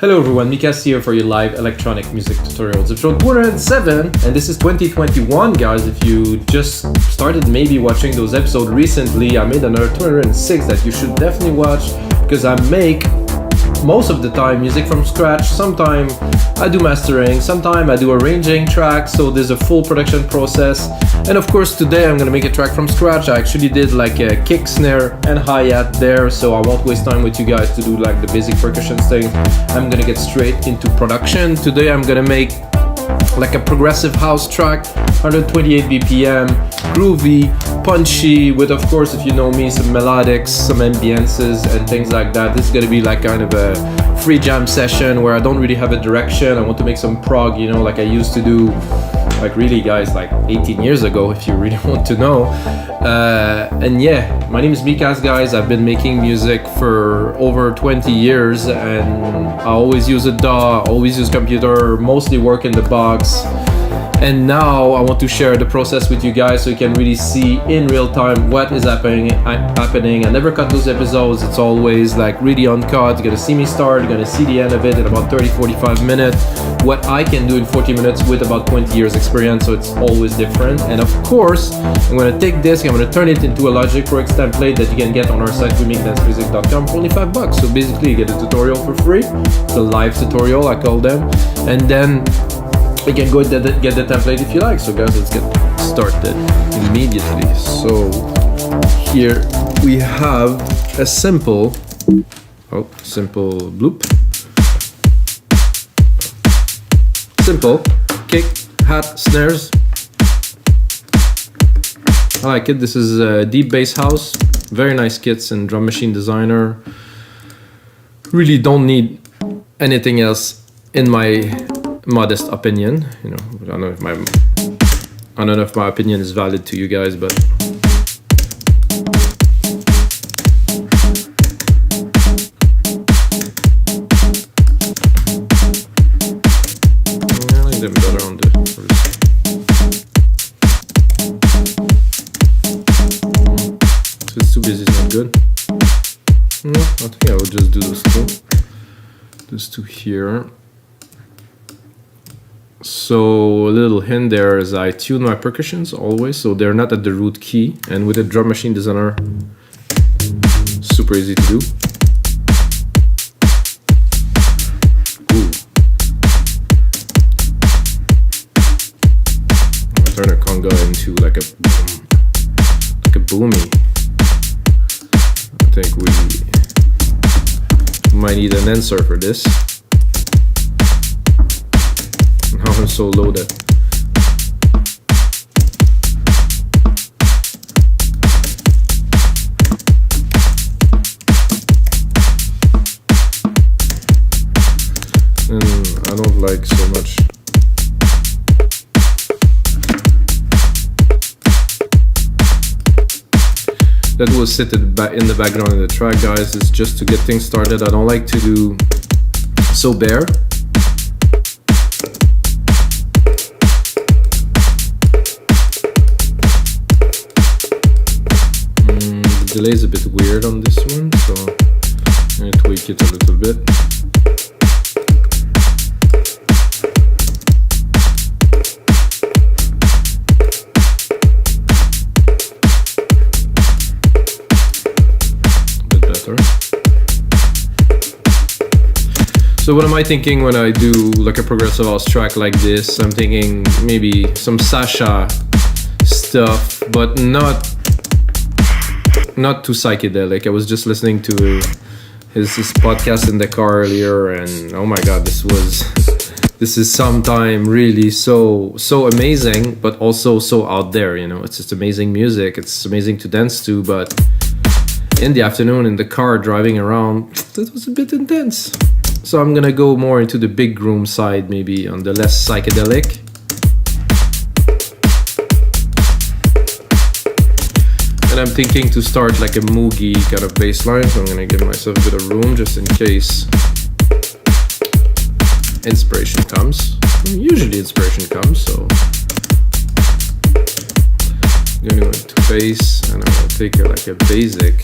Hello everyone, Mikas here for your live electronic music tutorials. Episode 207, and this is 2021, guys. If you just started maybe watching those episodes recently, I made another 206 that you should definitely watch because I make most of the time music from scratch. Sometimes I do mastering, sometimes I do arranging tracks, so there's a full production process. And of course today I'm gonna make a track from scratch. I actually did like a kick, snare and hi-hat there, so I won't waste time with you guys to do like the basic percussion thing. I'm gonna get straight into production. Today I'm gonna make like a progressive house track, 128 BPM, groovy, punchy, with, of course, if you know me, some melodics, some ambiences and things like that. This is gonna be like kind of a free jam session where I don't really have a direction. I want to make some prog, you know, like I used to do, like really, guys, like 18 years ago, if you really want to know. And yeah, my name is Mikas, guys. I've been making music for over 20 years and I always use a DAW, always use computer, mostly work in the box. And now I want to share the process with you guys so you can really see in real time what is happening. I never cut those episodes. It's always like really uncut. You're gonna see me start, you're gonna see the end of it in about 30-45 minutes. What I can do in 40 minutes with about 20 years experience, so it's always different. And of course, I'm gonna take this, I'm gonna turn it into a Logic Pro X template that you can get on our site, remixdancemusic.com, for only $5. So basically you get a tutorial for free. It's a live tutorial, I call them. And then you can go get the template if you like. So guys, let's get started immediately. So here we have a simple bloop. Simple kick, hat, snares. I like it. This is a deep bass house. Very nice kits and Drum Machine Designer. Really don't need anything else in my modest opinion. You know, I don't know if my opinion is valid to you guys, but I like them better on the first. So it's too busy, it's not good. No, I think I will just do those two. Those two here. So a little hint there is I tune my percussions always, so they're not at the root key. And with a Drum Machine Designer, super easy to do. Ooh. I'll turn a conga into like a boomy. I think we might need an answer for this. Now I'm so loaded. And I don't like so much. That will sit in the background of the track, guys. It's just to get things started. I don't like to do so bare. The delay is a bit weird on this one, so I'm going to tweak it a little bit. A bit better. So what am I thinking when I do like a progressive house track like this? I'm thinking maybe some Sasha stuff, but not too psychedelic. I was just listening to his podcast in the car earlier, and oh my god, this is sometime really so amazing, but also so out there. You know, it's just amazing music. It's amazing to dance to, but in the afternoon in the car driving around, that was a bit intense. So I'm gonna go more into the big room side, maybe on the less psychedelic. And I'm thinking to start like a moogie kind of bass line, so I'm gonna give myself a bit of room just in case inspiration comes. Usually inspiration comes, so I'm gonna go into bass and I'm gonna take like a basic.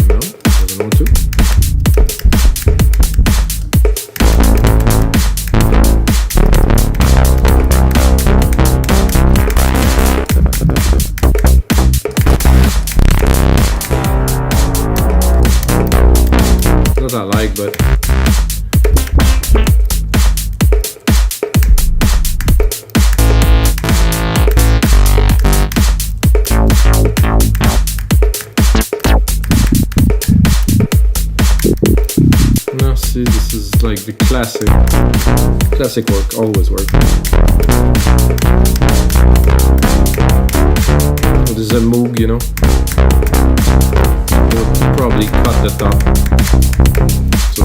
No, doesn't want to. what I like, but no, see, this is like the classic work, always work. This is a Moog, you know. We'll probably cut the top. So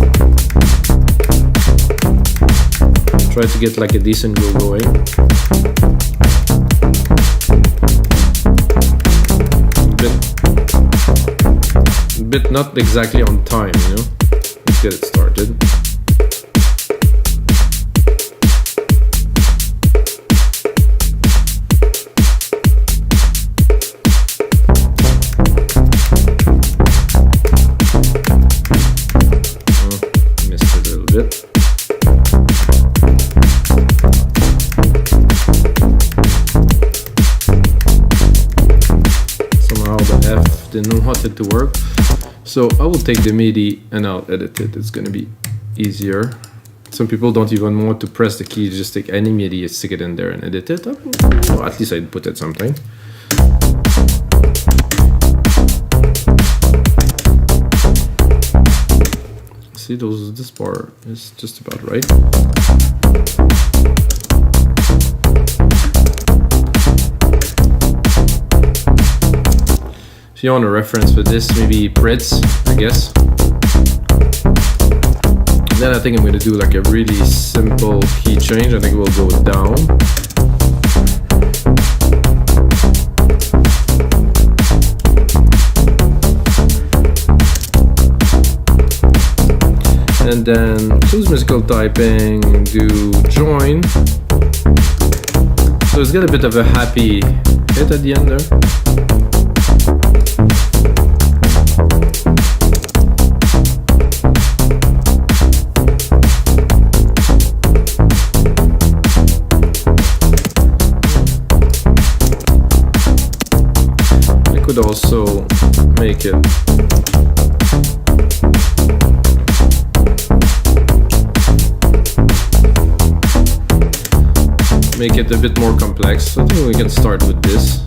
try to get like a decent groove going. A bit not exactly on time, you know. Let's get it started. Didn't want it to work, so I will take the MIDI and I'll edit it. It's gonna be easier. Some people don't even want to press the key, just take any MIDI, stick it in there and edit it. Well, at least I put it something. See, this bar is just about right. If you want a reference for this, maybe Pritz, I guess. Then I think I'm gonna do like a really simple key change. I think we'll go down. And then choose musical typing, do join. So it's got a bit of a happy hit at the end there. I could also make it a bit more complex. I think we can start with this.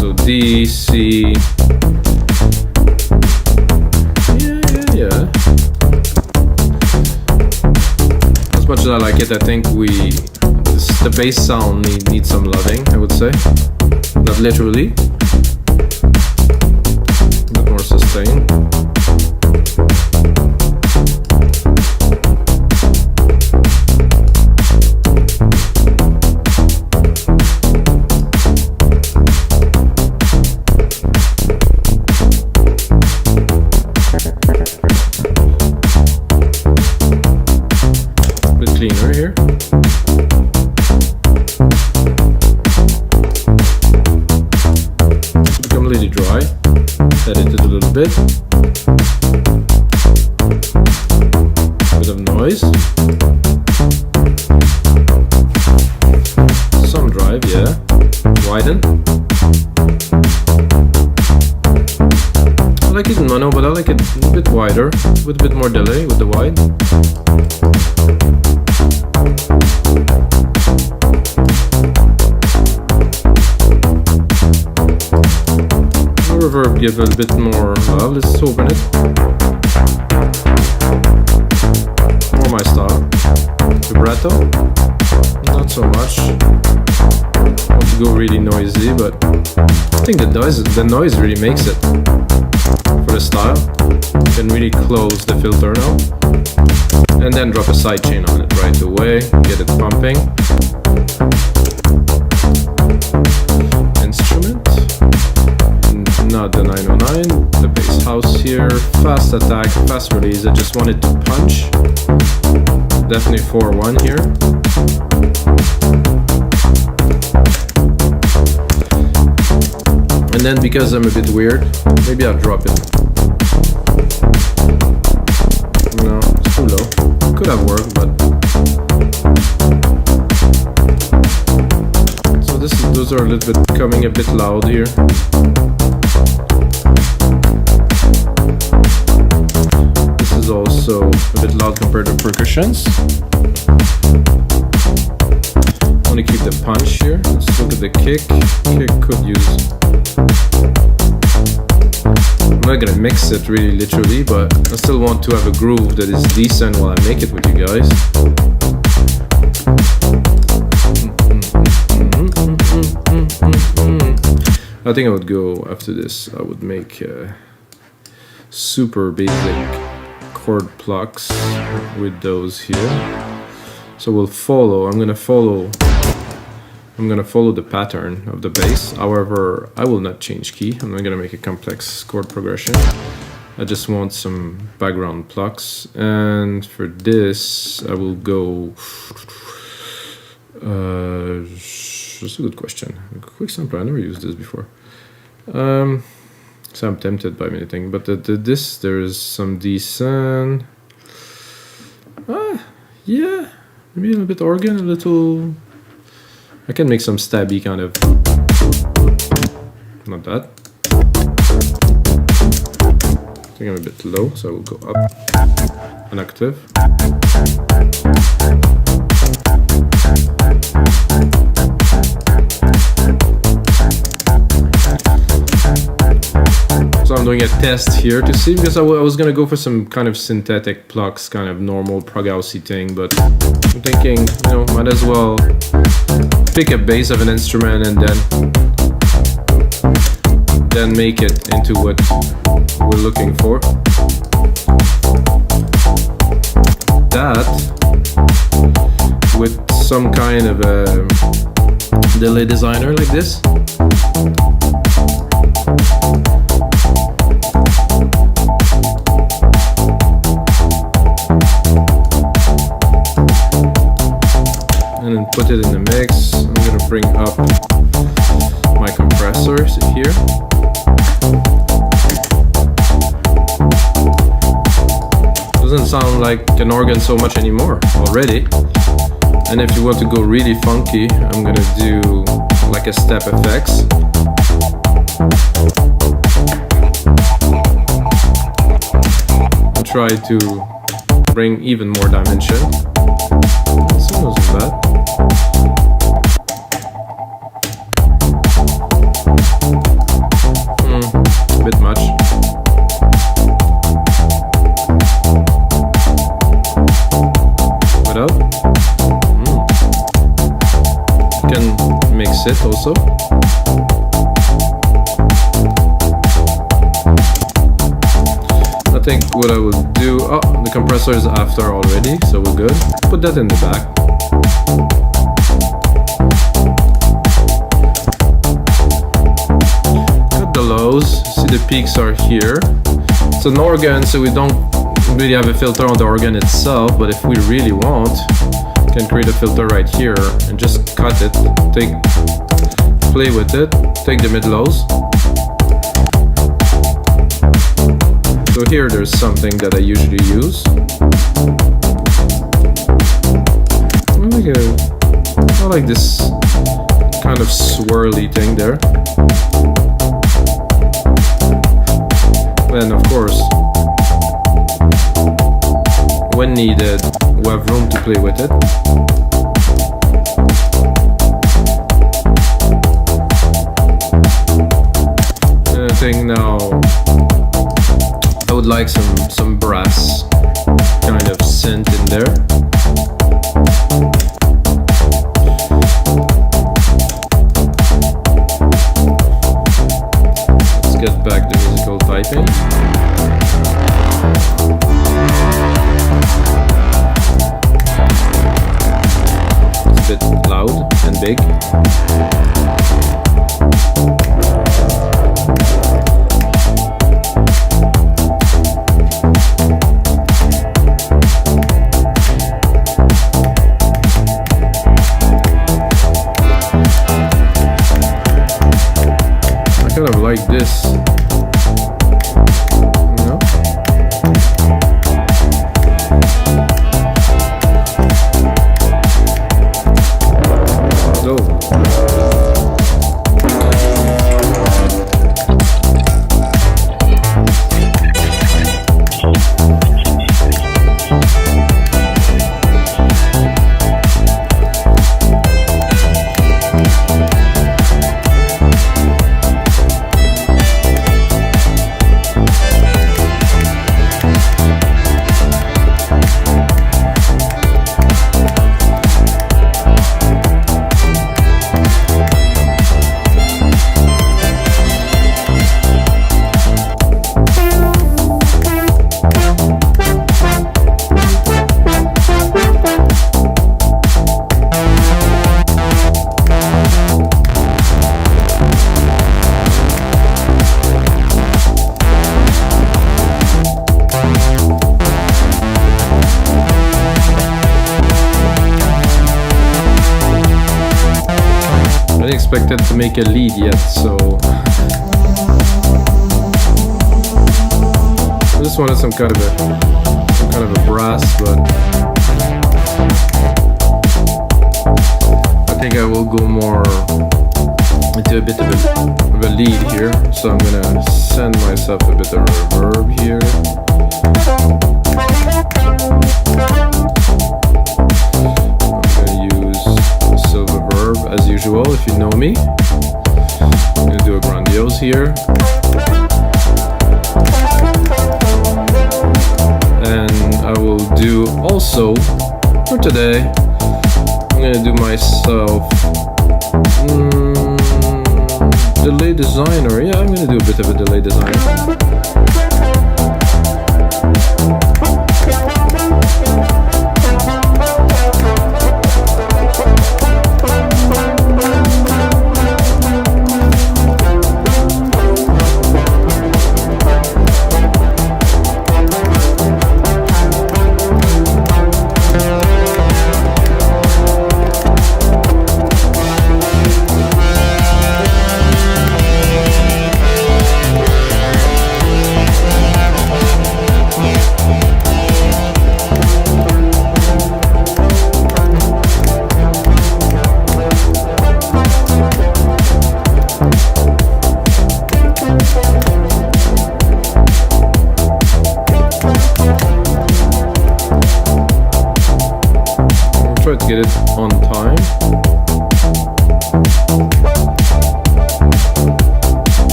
So D, C. Yeah. As much as I like it, I think the bass sound needs some loving, I would say. Not literally. A bit more sustain. Cleaner here. Become a little dry. Edit it a little bit. Bit of noise. Some drive, yeah. Widen. I like it in mono, but I like it a bit wider, with a bit more delay with the wide. Reverb, give a bit more love. Let's open it. More my style. Vibrato, not so much. Want to go really noisy, but I think the noise really makes it for the style. You can really close the filter now, and then drop a sidechain on it right away. Get it pumping. Instrument. Not the 909, the bass house here, fast attack, fast release. I just wanted to punch. Definitely 4-1 here. And then because I'm a bit weird, maybe I'll drop it. No, it's too low. Could have worked, but so those are a little bit coming a bit loud here. so a bit loud compared to percussions. I want to keep the punch here. Let's look at the kick. Kick could use... I'm not gonna mix it really literally, but I still want to have a groove that is decent while I make it with you guys. I think I would go after this. I would make super basic chord plucks with those here. So we'll follow. I'm gonna follow the pattern of the bass. However, I will not change key. I'm not gonna make a complex chord progression. I just want some background plucks. And for this, I will go. That's a good question. A quick sampler. I never used this before. So I'm tempted by many things, but this there is some decent. Yeah, maybe a little bit organ, a little. I can make some stabby kind of. Not that. I think I'm a bit low, so I will go up an octave. So I'm doing a test here to see, because I was gonna go for some kind of synthetic plucks, kind of normal prog housey thing, but I'm thinking, you know, might as well pick a bass of an instrument and then make it into what we're looking for. That with some kind of a delay designer like this. And then put it in the mix. I'm gonna bring up my compressors here. Doesn't sound like an organ so much anymore already. And if you want to go really funky, I'm gonna do like a step effects. And try to bring even more dimension. This one wasn't bad. A bit much. What up? Can mix it also. I think what I will do, the compressor is after already, so we're good. Put that in the back. Cut the lows, see the peaks are here. It's an organ, so we don't really have a filter on the organ itself, but if we really want, we can create a filter right here and just cut it, play with it, take the mid lows. So here there's something that I usually use. I like this kind of swirly thing there. Then of course, when needed, we have room to play with it. And I think now I would like some brass kind of synth in there. Let's get back to musical typing. It's a bit loud and big. expected to make a lead yet, so I just wanted some kind of a brass, but I think I will go more into a bit of a lead here. So I'm gonna send myself a bit of reverb here. I'm gonna use silver verb as usual, if you know me. I'm gonna do a grandiose here. And I will do also, for today, I'm gonna do myself delay designer. Yeah, I'm gonna do a bit of a delay designer. Try to get it on time.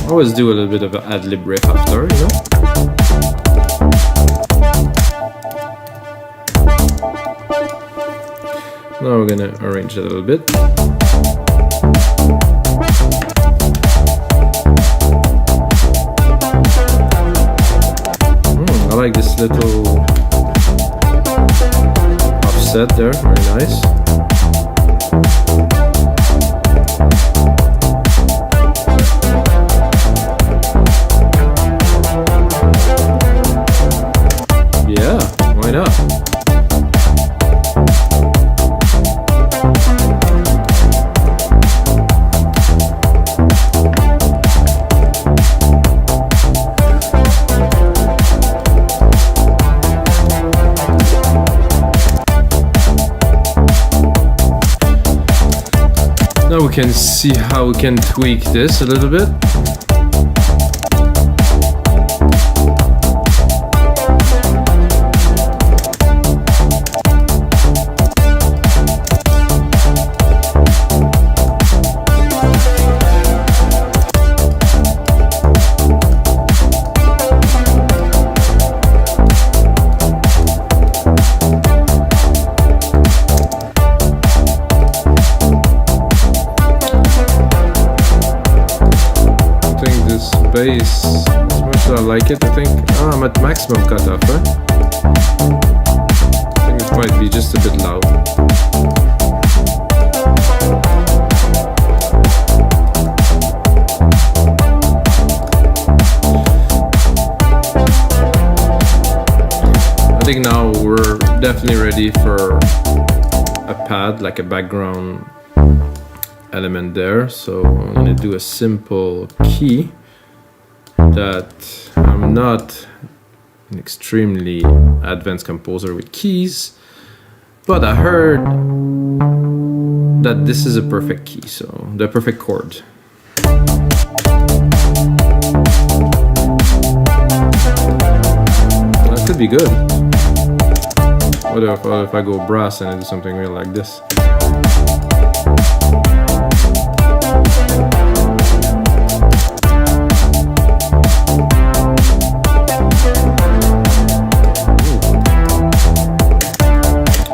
Always do a little bit of an ad-lib riff after, you know? Now we're gonna arrange it a little bit. I like this little offset there, very nice. Yeah, why not? Now we can see how we can tweak this a little bit. Bass, as much as I like it, I think I'm at maximum cutoff, right? I think it might be just a bit loud. I think now we're definitely ready for a pad, like a background element there. So I'm gonna do a simple key. That I'm not an extremely advanced composer with keys, but I heard that this is a perfect key, so the perfect chord. That could be good. What if I go brass and I do something real like this?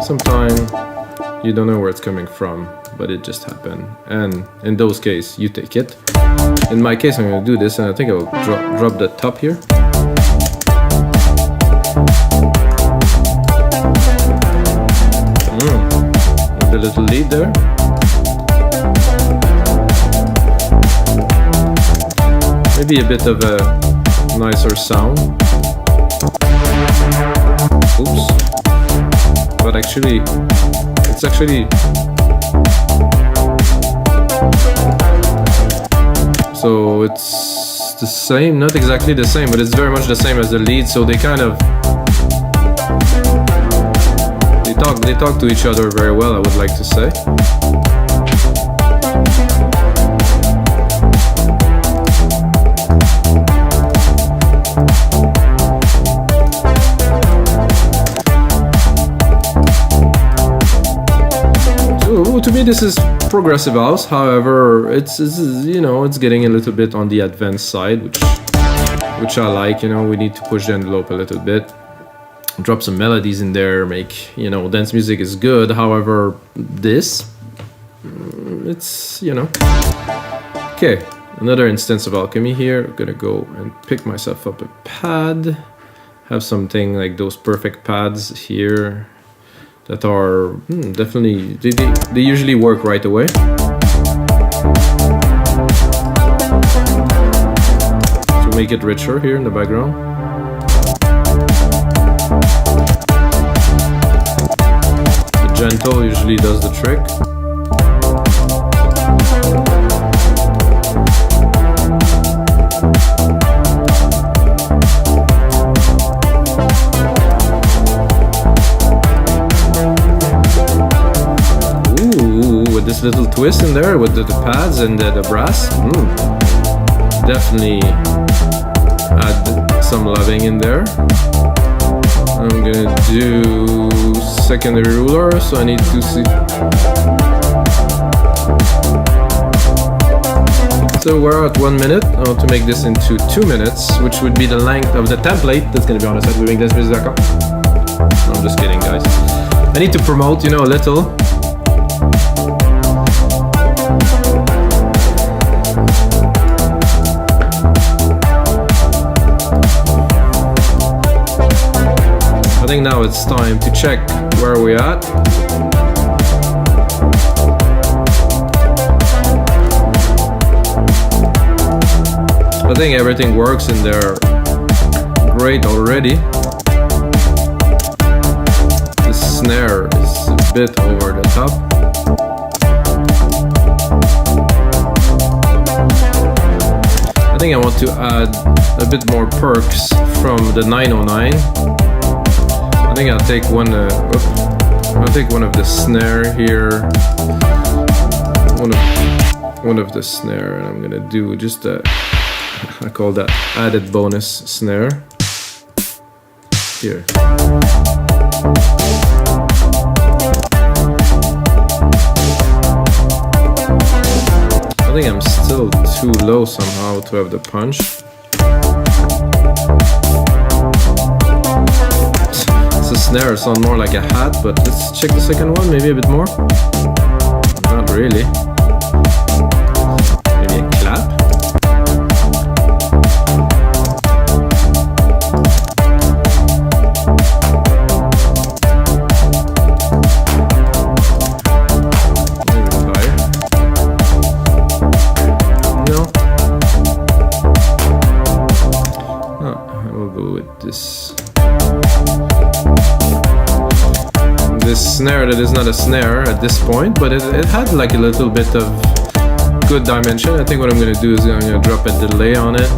Sometimes you don't know where it's coming from, but it just happened. And in those cases, you take it. In my case, I'm going to do this, and I think I will drop the top here. With a little lead there. maybe a bit of a nicer sound. Oops. But actually, it's actually... So it's the same, not exactly the same, but it's very much the same as the lead, so they kind of... They talk to each other very well, I would like to say. So, to me this is progressive house, however it's you know, it's getting a little bit on the advanced side, which I like. You know, we need to push the envelope a little bit, drop some melodies in there, make, you know, dance music is good. However, this, it's, you know. Okay, another instance of alchemy here. I'm gonna go and pick myself up a pad, have something like those perfect pads here that are definitely, they usually work right away. To make it richer here in the background. The gentle usually does the trick. This little twist in there with the pads and the brass, definitely add some loving in there. I'm gonna do secondary ruler, so I need to see. So we're at 1 minute. I want to make this into 2 minutes, which would be the length of the template that's gonna be on the site webingdancemusic.com. I'm just kidding, guys. I need to promote, you know, a little. I think now it's time to check where we're at. I think everything works in there great already. The snare is a bit over the top. I think I want to add a bit more perks from the 909. I think I'll take one. I'll take one of the snare here. One of the snare, and I'm gonna do just a. I call that added bonus snare here. I think I'm still too low somehow to have the punch. It's a snare, it sounds more like a hat, but let's check the second one, maybe a bit more. Not really. Maybe a clap. This snare that is not a snare at this point, but it had like a little bit of good dimension. I think what I'm going to do is I'm going to drop a delay on it.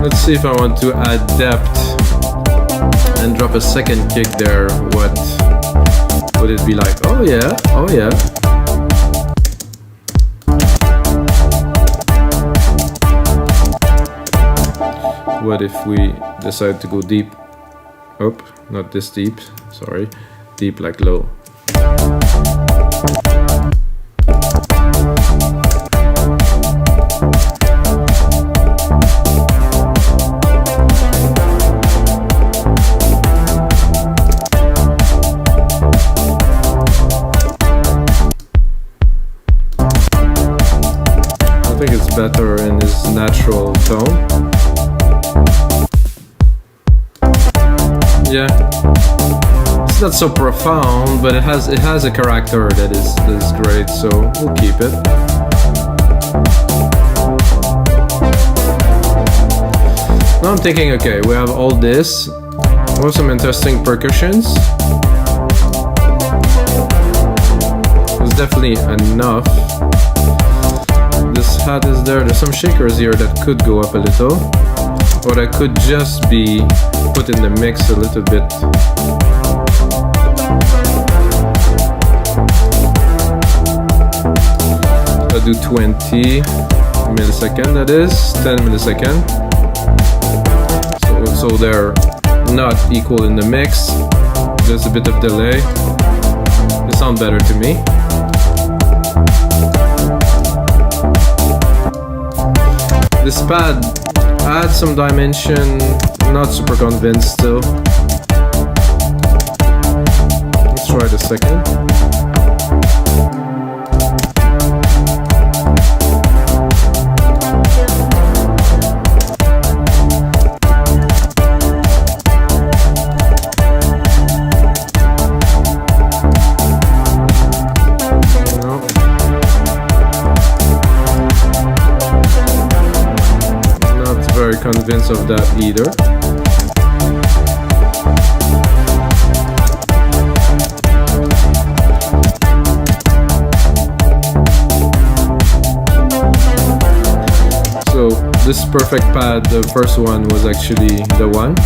Let's see if I want to add depth and drop a second kick there. What would it be like? Oh yeah, oh yeah. What if we decide to go deep? Oh, not this deep, sorry. Deep like low. think it's better in his natural tone. Yeah, it's not so profound, but it has a character that is great, so we'll keep it. Now I'm thinking, okay, we have all this. We have some interesting percussions. There's definitely enough. This hat is there. There's some shakers here that could go up a little, or that could just be put in the mix a little bit. I'll do 20 millisecond, that is 10 millisecond. So they're not equal in the mix. There's a bit of delay. They sound better to me. This pad adds some dimension. Not super convinced still. Let's try the second. Convinced of that either. So this perfect pad, the first one, was actually the one.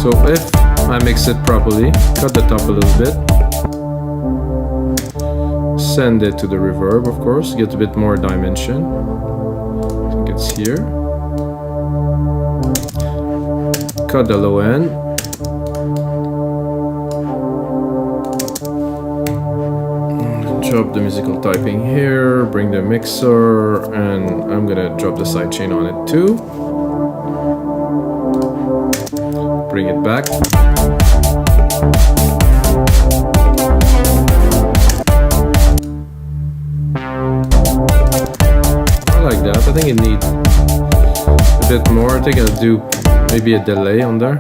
So if I mix it properly, cut the top a little bit, send it to the reverb, of course, get a bit more dimension. I think it's here. Cut the low end. Drop the musical typing here, bring the mixer, and I'm gonna drop the sidechain on it too. Bring it back. I think it needs a bit more. I think I'll do maybe a delay on there.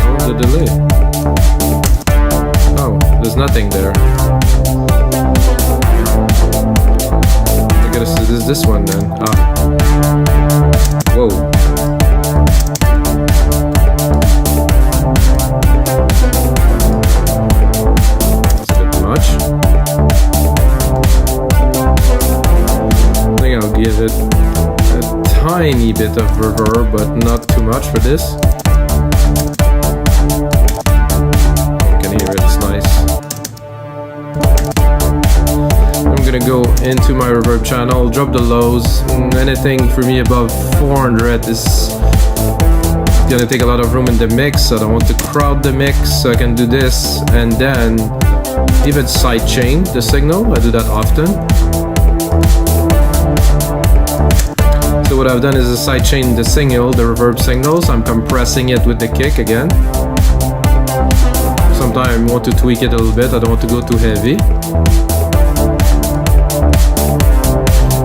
Oh, the delay. Oh, there's nothing there. I guess it is this one then. Ah. Whoa. Give it a tiny bit of reverb, but not too much for this. You can hear it, it's nice. I'm gonna go into my reverb channel, drop the lows. Anything for me above 400 is gonna take a lot of room in the mix. I don't want to crowd the mix, so I can do this and then even sidechain the signal. I do that often. So what I've done is a sidechain the signal, the reverb signals. I'm compressing it with the kick again. Sometimes I want to tweak it a little bit. I don't want to go too heavy.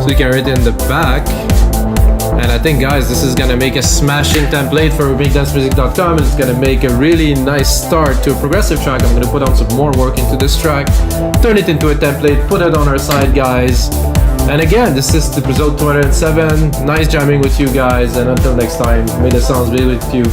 So you can hear it in the back. And I think, guys, this is gonna make a smashing template for BigDanceMusic.com. It's gonna make a really nice start to a progressive track. I'm gonna put on some more work into this track, turn it into a template, put it on our side, guys. And again, this is episode 207. Nice jamming with you guys, and until next time, may the sounds be with you.